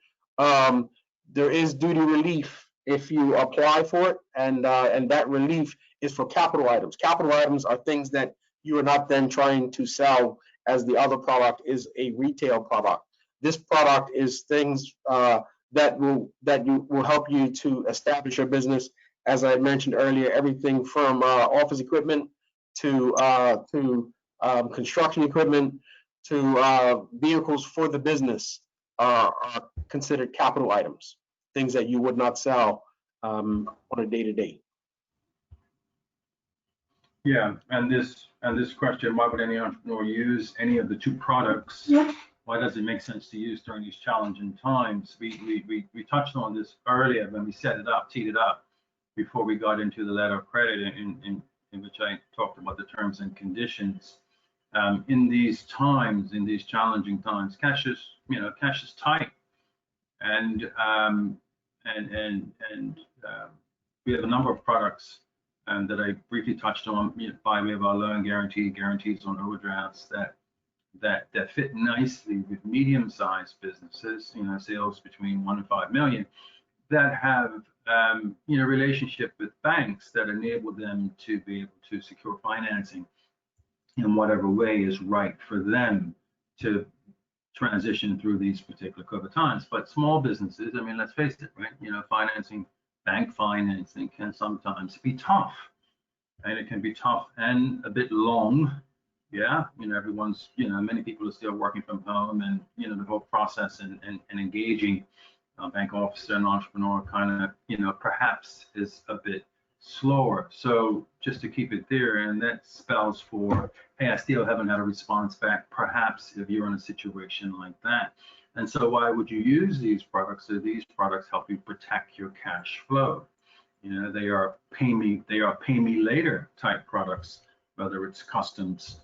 There is duty relief if you apply for it, and that relief is for capital items. Capital items are things that you are not then trying to sell, as the other product is a retail product. This product is things that will help you to establish your business. As I mentioned earlier, everything from office equipment to construction equipment to vehicles for the business are considered capital items, things that you would not sell on a day-to-day. Yeah, and this question, why would any entrepreneur use any of the 2 products? Yeah. Why does it make sense to use during these challenging times? We touched on this earlier when we set it up, teed it up, before we got into the letter of credit, in which I talked about the terms and conditions. In these times, in these challenging times, cash is tight, and we have a number of products that I briefly touched on by way of our loan guarantees on overdrafts that fit nicely with medium-sized businesses, sales between 1 and 5 million, that have relationship with banks that enable them to be able to secure financing in whatever way is right for them to transition through these particular COVID times. But small businesses, I mean, let's face it, right? Bank financing can sometimes be tough, and it can be tough and a bit long. Yeah, everyone's, many people are still working from home, and the whole process and engaging a bank officer and entrepreneur kind of, perhaps is a bit slower. So just to keep it there, and that spells for, hey, I still haven't had a response back, perhaps, if you're in a situation like that. And so why would you use these products? So these products help you protect your cash flow. They are pay me later type products, whether it's customs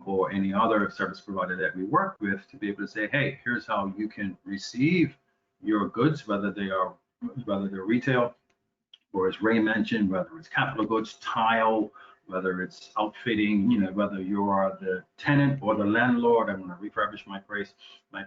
or any other service provider that we work with, to be able to say, hey, here's how you can receive your goods, whether they're retail, or as Ray mentioned, whether it's capital goods, tile, whether it's outfitting, whether you are the tenant or the landlord. I want to refurbish my place, and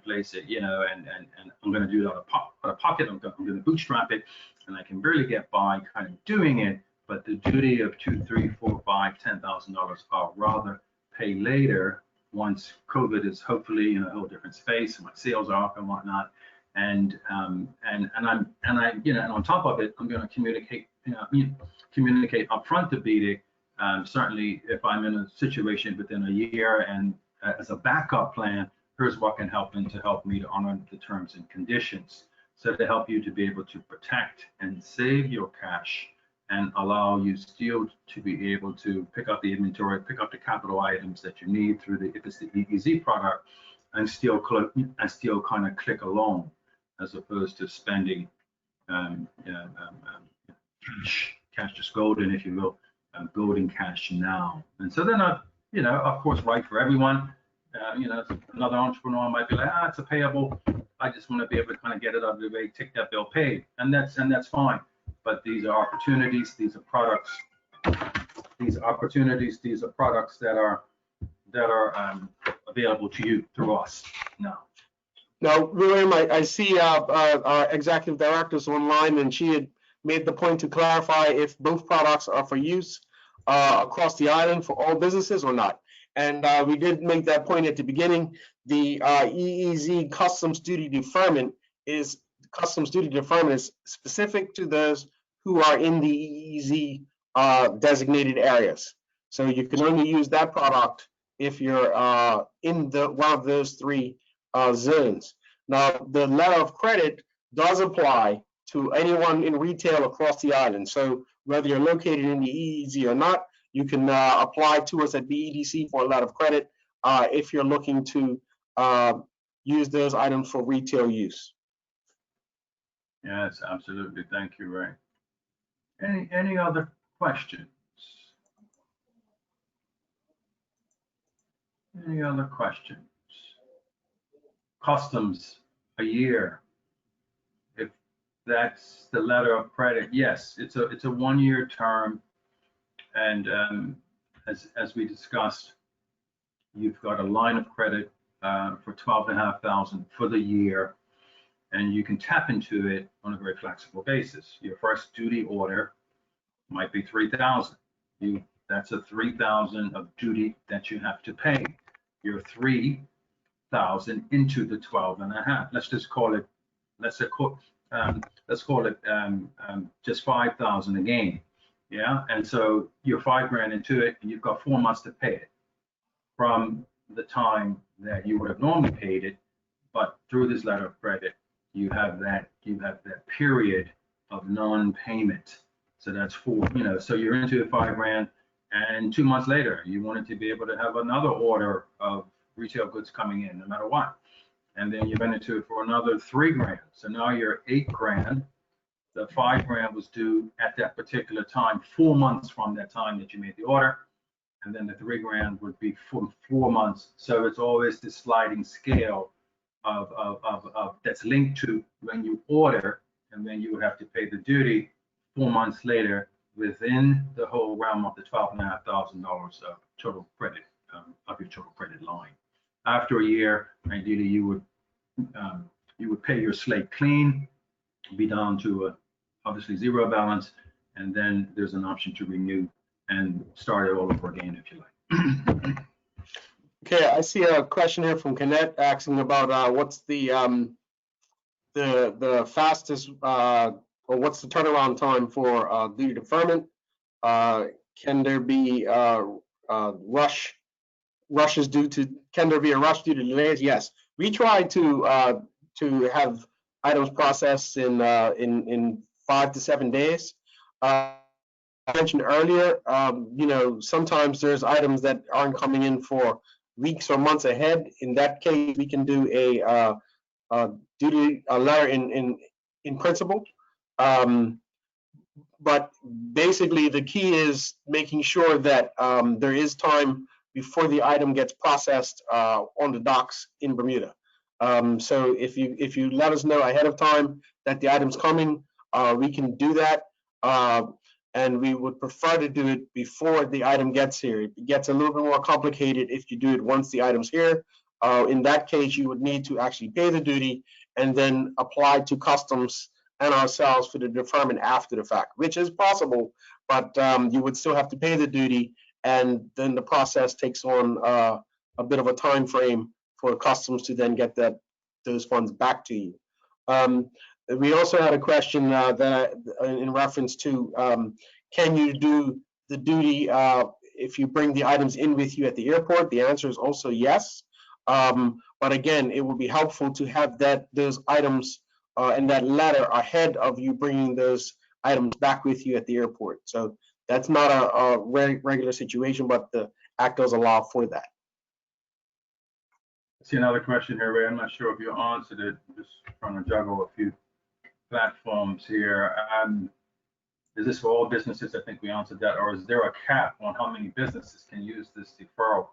I'm going to do that out of pocket. I'm going to bootstrap it, and I can barely get by kind of doing it. But the duty of $2,000, $3,000, $4,000, $5,000, $10,000, I'd rather pay later once COVID is hopefully in a whole different space and my sales are up and whatnot. And on top of it, I'm going to communicate upfront to BEDC. Certainly, if I'm in a situation within a year and as a backup plan, here's what can help to help me to honor the terms and conditions. So to help you to be able to protect and save your cash and allow you still to be able to pick up the inventory, pick up the capital items that you need through the, if it's the EEZ product, and still kind of click along, as opposed to spending cash just golden, if you will, golden cash now. And so then, of course, right for everyone. Another entrepreneur might be like, it's a payable. I just want to be able to kind of get it out of the way, take that bill paid, and that's fine. But these are opportunities. These are products. These are opportunities. These are products that are available to you through us now. Now, William, I see our executive director's online, and she had made the point to clarify if both products are for use across the island for all businesses or not. And we did make that point at the beginning. The EEZ customs duty deferment is specific to those who are in the EEZ designated areas. So you can only use that product if you're in one of those three zones. Now, the letter of credit does apply to anyone in retail across the island. So whether you're located in the EEZ or not, you can apply to us at BEDC for a letter of credit if you're looking to use those items for retail use. Yes, absolutely. Thank you, Ray. Any other questions? Any other questions? Customs, a year. If that's the letter of credit, yes, it's a 1-year term. And as we discussed, you've got a line of credit for $12,500 for the year, and you can tap into it on a very flexible basis. Your first duty order might be $3,000. That's a $3,000 of duty that you have to pay. Your $3,000 into the 12.5. Let's just call it. Let's call it just 5,000 again. Yeah, and so you're $5,000 into it, and you've got 4 months to pay it from the time that you would have normally paid it. But through this letter of credit, you have that period of non-payment. So that's 4. So you're into the $5,000, and 2 months later, you wanted to be able to have another order of retail goods coming in, no matter what. And then you went into it for another $3,000. So now you're $8,000. The $5,000 was due at that particular time, 4 months from that time that you made the order. And then the $3,000 would be for 4 months. So it's always this sliding scale of that's linked to when you order, and then you would have to pay the duty 4 months later within the whole realm of the $12,500 of total credit of your total credit line. After a year, ideally you would pay your slate clean, be down to obviously zero balance, and then there's an option to renew and start it all over again if you like. Okay, I see a question here from Kenneth asking about what's the fastest or what's the turnaround time for duty deferment? Can there be rushes due to? Can there be a rush due to delays? Yes, we try to have items processed in 5 to 7 days. I mentioned earlier, sometimes there's items that aren't coming in for weeks or months ahead. In that case, we can do a letter in principle. But basically, the key is making sure that there is time before the item gets processed on the docks in Bermuda. So if you let us know ahead of time that the item's coming, we can do that. And we would prefer to do it before the item gets here. It gets a little bit more complicated if you do it once the item's here. In that case, you would need to actually pay the duty and then apply to customs and ourselves for the deferment after the fact, which is possible, but you would still have to pay the duty, and then the process takes on a bit of a time frame for customs to then get those funds back to you. We also had a question that in reference to can you do the duty if you bring the items in with you at the airport? The answer is also yes. But again, it would be helpful to have those items and that letter ahead of you bringing those items back with you at the airport. So that's not a regular situation, but the Act does allow for that. I see another question here, Ray. I'm not sure if you answered it. I'm just trying to juggle a few platforms here. Is this for all businesses? I think we answered that. Or is there a cap on how many businesses can use this deferral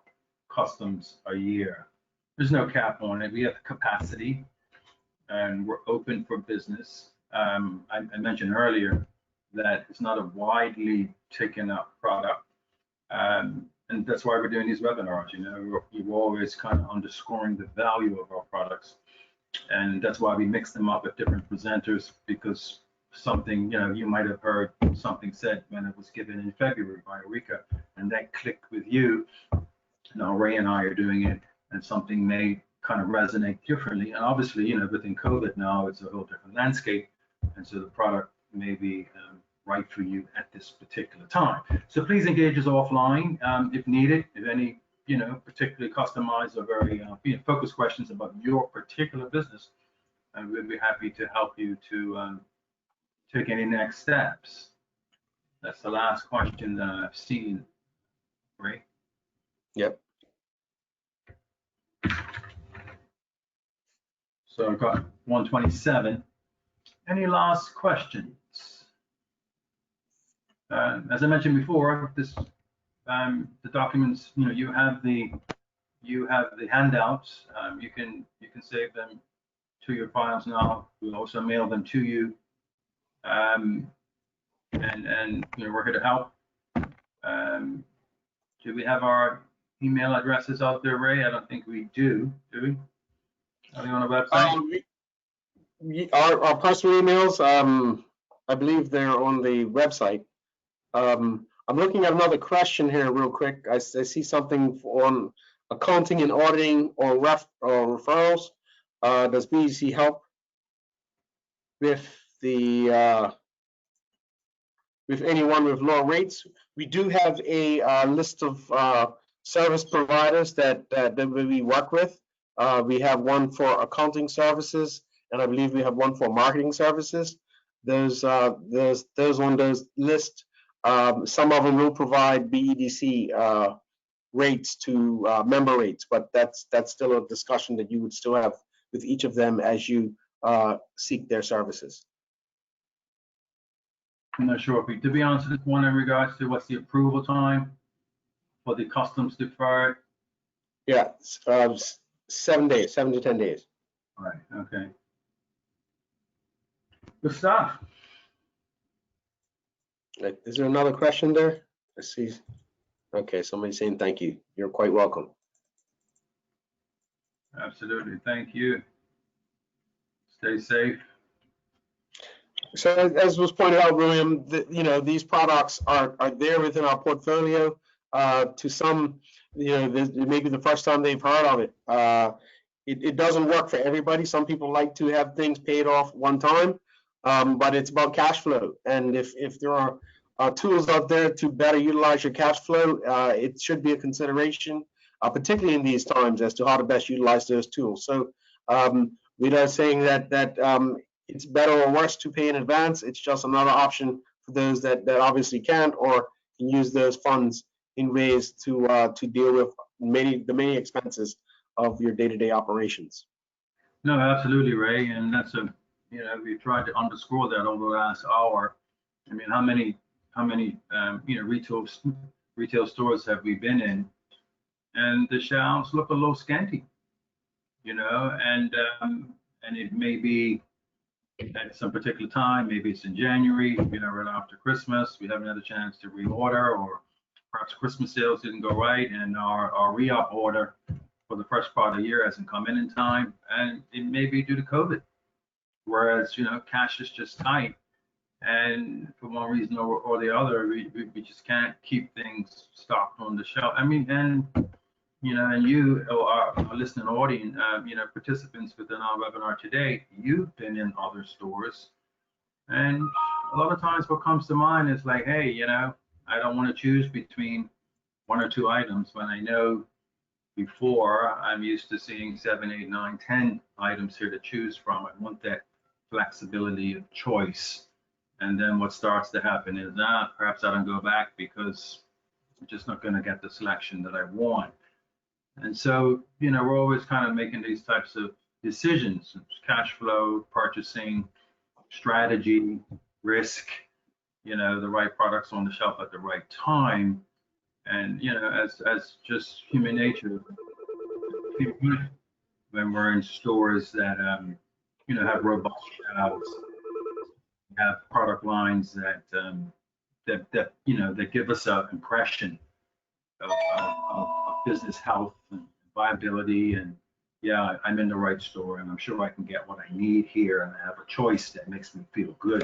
customs a year? There's no cap on it. We have capacity and we're open for business. I mentioned earlier that it's not a widely taken up product. And that's why we're doing these webinars. You know, we're always kind of underscoring the value of our products. And that's why we mix them up with different presenters, because something, you know, you might have heard something said when it was given in February by Eureka, and that clicked with you. Now Ray and I are doing it, and something may kind of resonate differently. And obviously, you know, within COVID now, it's a whole different landscape. And so the product may be right for you at this particular time. So please engage us offline if needed. If any, you know, particularly customized or very focused questions about your particular business, and we'd be happy to help you to take any next steps. That's the last question that I've seen, right? Yep. So I've got 127. Any last questions? As I mentioned before, this the documents, you know, you have the handouts. You can save them to your files now. We'll also mail them to you. And you know, we're here to help. Do we have our email addresses out there, Ray? I don't think we do. Do we? Are they on the website? Our personal emails, I believe they're on the website. I'm looking at another question here real quick. I see something on accounting and auditing or referrals. Does BEDC help with the with anyone with low rates? We do have a list of service providers that we work with. We have one for accounting services, and I believe we have one for marketing services. Those on those lists. Some of them will provide BEDC rates to member rates, but that's still a discussion that you would still have with each of them as you seek their services. I'm not sure if we did we answer this one in regards to what's the approval time for the customs deferred? Yeah, 7 days, 7 to 10 days. All right. Okay. Good stuff. Is there another question there? Let's see. Okay, somebody's saying thank you. You're quite welcome. Absolutely. Thank you. Stay safe. So as was pointed out, William, you know, these products are there within our portfolio. To some, you know, this may be the first time they've heard of it. It doesn't work for everybody. Some people like to have things paid off one time, but it's about cash flow. And if there are tools out there to better utilize your cash flow, it should be a consideration, particularly in these times, as to how to best utilize those tools. So we're not saying that it's better or worse to pay in advance. It's just another option for those that obviously can't or can use those funds in ways to deal with the many expenses of your day-to-day operations. No, absolutely, Ray, and that's you know, we tried to underscore that over the last hour. I mean, how many you know, retail stores have we been in, and the shelves look a little scanty, you know, and it may be at some particular time, maybe it's in January, you know, right after Christmas, we haven't had a chance to reorder, or perhaps Christmas sales didn't go right, and our re-up order for the first part of the year hasn't come in time, and it may be due to COVID. Whereas, you know, cash is just tight, and for one reason or the other, we just can't keep things stocked on the shelf. I mean, and you know, and you, our listening audience, you know, participants within our webinar today, you've been in other stores, and a lot of times what comes to mind is like, hey, you know, I don't want to choose between one or two items when I know before I'm used to seeing 7, 8, 9, 10 items here to choose from. I want that flexibility of choice. And then what starts to happen is, perhaps I don't go back because I'm just not going to get the selection that I want. And so, you know, we're always kind of making these types of decisions: cash flow, purchasing, strategy, risk, you know, the right products on the shelf at the right time. And, you know, as just human nature, when we're in stores that, you know, have robust shelves, have product lines that, that you know, that give us an impression of business health and viability. And yeah, I'm in the right store, and I'm sure I can get what I need here, and I have a choice that makes me feel good,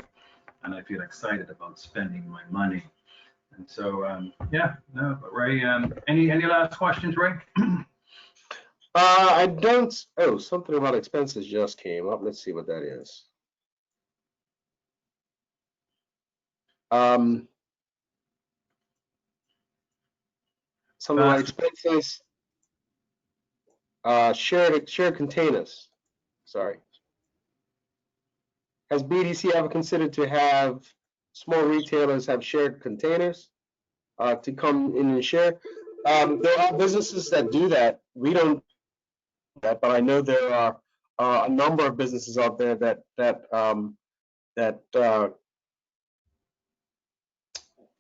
and I feel excited about spending my money. And so, yeah, no, but Ray, any last questions, Ray? I don't. Oh, something about expenses just came up. Let's see what that is. Something about expenses. Shared containers. Sorry. Has BDC ever considered to have small retailers have shared containers to come in and share? There are businesses that do that. We don't do that, but I know there are a number of businesses out there that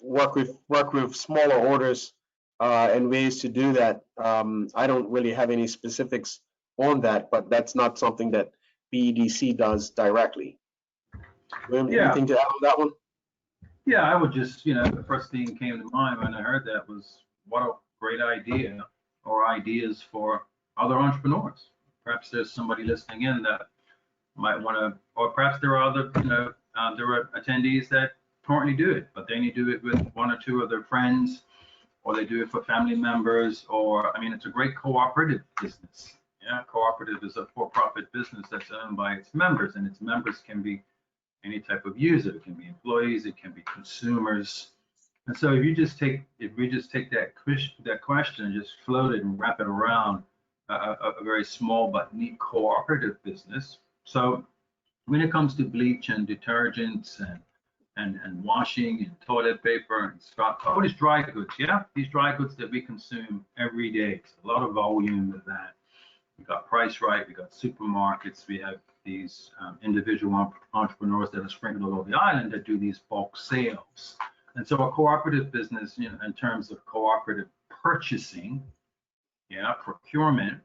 work with smaller orders and ways to do that. I don't really have any specifics on that, but that's not something that BEDC does directly. Anything to add on that one? Yeah, I would just, you know, the first thing that came to mind when I heard that was, what a great idea, or ideas for other entrepreneurs. Perhaps there's somebody listening in that might want to, or perhaps there are other, you know, there are attendees that currently do it, but they need to do it with one or two of their friends, or they do it for family members, or, I mean, it's a great cooperative business. Yeah, cooperative is a for-profit business that's owned by its members, and its members can be any type of user. It can be employees, it can be consumers. And so if we just take that question and just float it and wrap it around a very small but neat cooperative business. So when it comes to bleach and detergents and washing and toilet paper and stuff, all these dry goods, yeah, these dry goods that we consume every day, it's a lot of volume of that. We got Price Right, we got supermarkets, we have these individual entrepreneurs that are sprinkled all over the island that do these bulk sales. And so a cooperative business, you know, in terms of cooperative purchasing, yeah, procurement,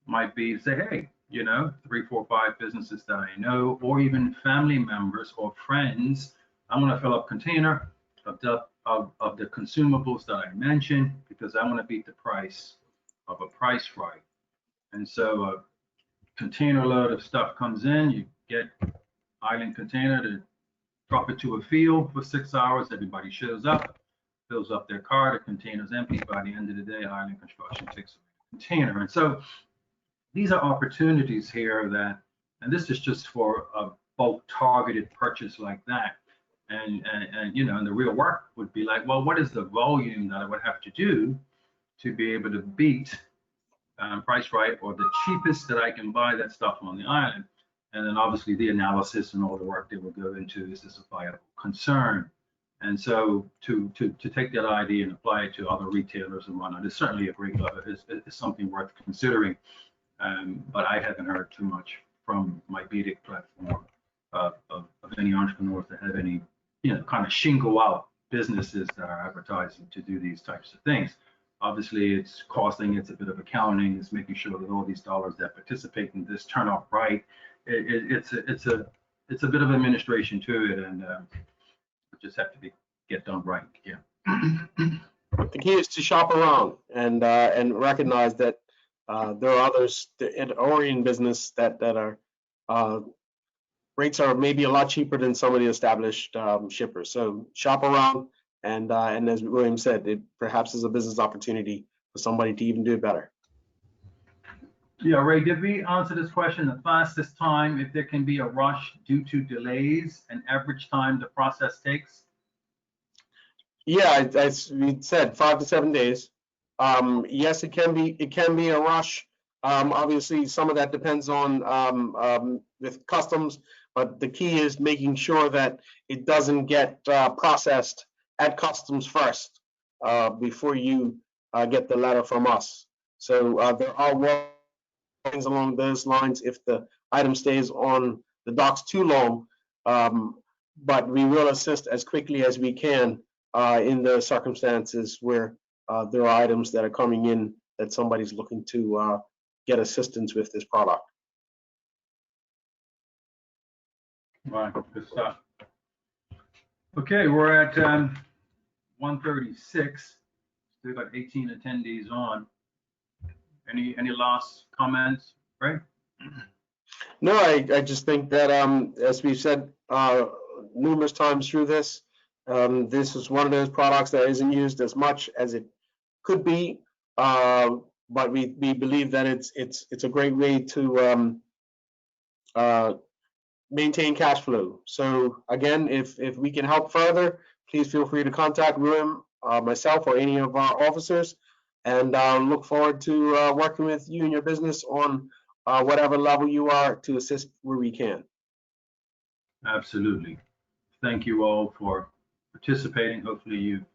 might be to say, hey, you know, 3, 4, 5 businesses that I know, or even family members or friends, I want to fill up container of the consumables that I mentioned, because I want to beat the price of a Price Right. And so a container load of stuff comes in, you get island container to drop it to a field for 6 hours, everybody shows up, fills up their car, the container's empty. By the end of the day, island construction takes a container. And so these are opportunities here that, and this is just for a bulk targeted purchase like that. And you know, and the real work would be like, well, what is the volume that I would have to do to be able to beat Price Right, or the cheapest that I can buy that stuff on the island? And then obviously the analysis and all the work that will go into, is this a viable concern? And so to take that idea and apply it to other retailers and whatnot is certainly a great, is something worth considering. But I haven't heard too much from my BEDC platform of any entrepreneurs that have any, you know, kind of shingle out businesses that are advertising to do these types of things. Obviously, it's costing, it's a bit of accounting, it's making sure that all these dollars that participate in this turn out right. It's a bit of administration to it, and it just have to get done right. Yeah. The key is to shop around and recognize that there are others that are in business that are rates are maybe a lot cheaper than some of the established shippers. So shop around, and as William said, it perhaps is a business opportunity for somebody to even do it better. Yeah, Ray, did we answer this question? The fastest time, if there can be a rush due to delays and average time the process takes? Yeah, as we said, 5 to 7 days. Yes, it can be a rush. Obviously, some of that depends on with customs, but the key is making sure that it doesn't get processed at customs first before you get the letter from us. So there are things along those lines if the item stays on the docks too long. But we will assist as quickly as we can in the circumstances where there are items that are coming in that somebody's looking to get assistance with this product. Right, good stuff. Okay, we're at 1:36. Still got 18 attendees on. Any last comments, right? No, I just think that as we've said numerous times through this, this is one of those products that isn't used as much as it could be, but we believe that it's a great way to maintain cash flow. So again, if we can help further, please feel free to contact Ruim, myself, or any of our officers, and look forward to working with you and your business on whatever level you are to assist where we can. Absolutely. Thank you all for participating. Hopefully you've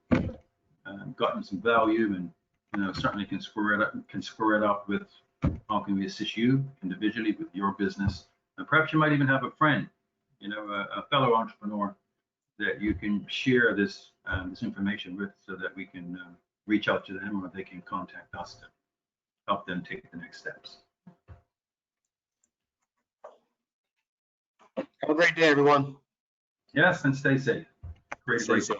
gotten some value, and certainly can square it up with how can we assist you individually with your business. And perhaps you might even have a friend, a fellow entrepreneur that you can share this information with, so that we can reach out to them, or they can contact us to help them take the next steps. Have a great day, everyone. Yes, and stay safe. Great. Stay safe.